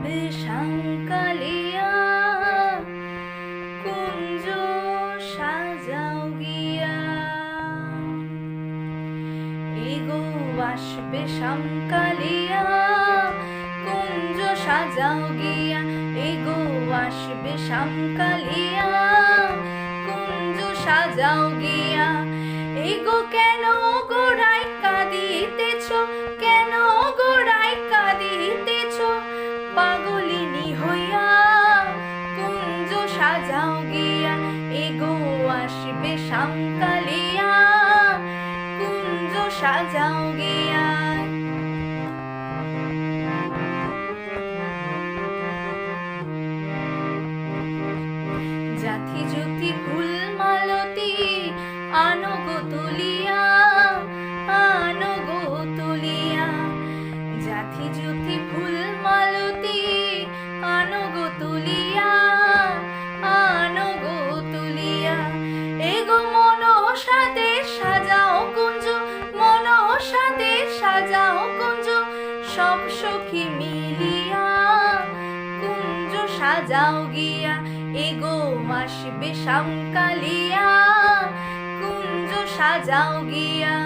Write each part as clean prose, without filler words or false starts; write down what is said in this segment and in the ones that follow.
বেশাঙ্কালিয়া কুঞ্জ সাজাও গিয়া, এগো আসবে শামকালিয়া কুঞ্জ সাজাও গিয়া, এগো আসবে শামকালিয়া কুঞ্জ সাজাও গিয়া। এগো কেন গোড়ায় কাঁদিতেছ, কেন গোড়ায় কাঁদিতেছ, পাগলিনী হইয়া কুঞ্জ সাজাও গিয়া, এগো আসবে শামকালিয়া কুঞ্জ সাজাও গিয়া। জাথি জুথি ফুল মালতী আনো গো তুলিয়া, আনো গো তুলিয়া, জাথি জুথি ফুল মালতী আনো গো তুলিয়া, আনো গো তুলিয়া। এগো মনসাতে সাজাও কুঞ্জ, মনসাতে সাজাও কুঞ্জ, সব সখী মিলিয়া কুঞ্জ সাজাও গিয়া, এগো আসবে শামকালিয়া কুঞ্জ সাজাও গিয়া।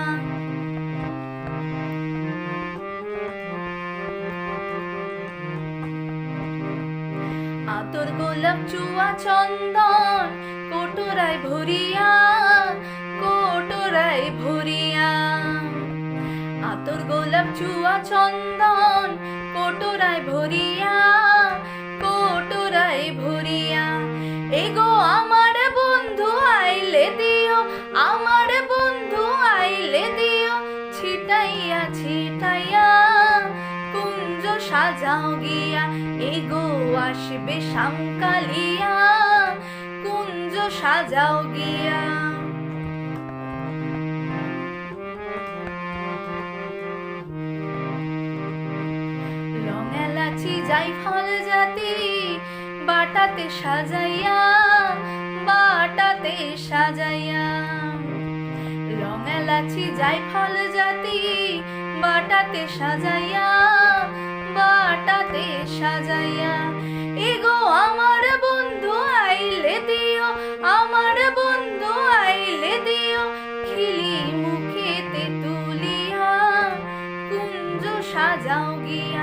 আতর গোলাপ চুয়া চন্দন কোটরায় ভরিয়া, কোটরায় ভরিয়া, আতর গোলাপ চুয়া চন্দন কোটরায় ভরিয়া, কোটরায় ভরিয়া। এগো আমার বন্ধু আইলে দিও, আমার বন্ধু আইলে দিও, ছিটাইয়া ছিটাইয়া কুঞ্জ সাজাও গিয়া, এগো আসবে শামকালিয়া কুঞ্জ সাজাও গিয়া। লং এলাচি জায়ফল জাতি বাটাতে সাজাইয়া, বাটাতে সাজাইয়া, লং এলাচি জায়ফল জাতি বাটাতে সাজাইয়া, বাটাতে সাজাইয়া। এগো আমার বন্ধু আইলে দিও, আমার বন্ধু আইলে দিও, খিলি মুখেতে তুলিয়া কুঞ্জ সাজাও গিয়া,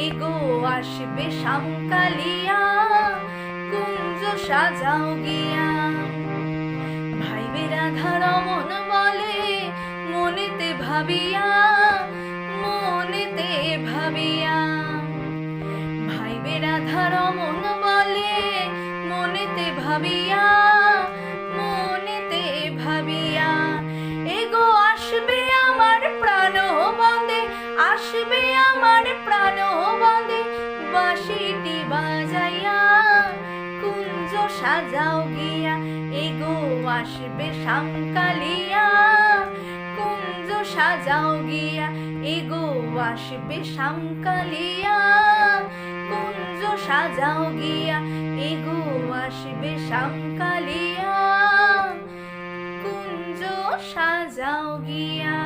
এগো আসবে শামকালিয়া কুঞ্জ সাজাও গিয়া। ভাইবে রাধা রমন বলে মনেতে ভাবিয়া, মনেতে ভাবিয়া, ভাইবে রাধা রমন বলে মনেতে ভাবিয়া, মনেতে ভাবিয়া। এগো আসবে আমার প্রাণ বন্দে, আসবে আমার প্রাণ বন্দে, বাঁশিটি বাজাইয়া কুঞ্জ সাজাও গিয়া, এগো আসবে শামকালিয়া কুঞ্জ সাজাও গিয়া, এগো আসবে শামকালিয়া কুঞ্জ সাজাও গিয়া, এগো আসবে শামকালিয়া কুঞ্জ সাজাও গিয়া।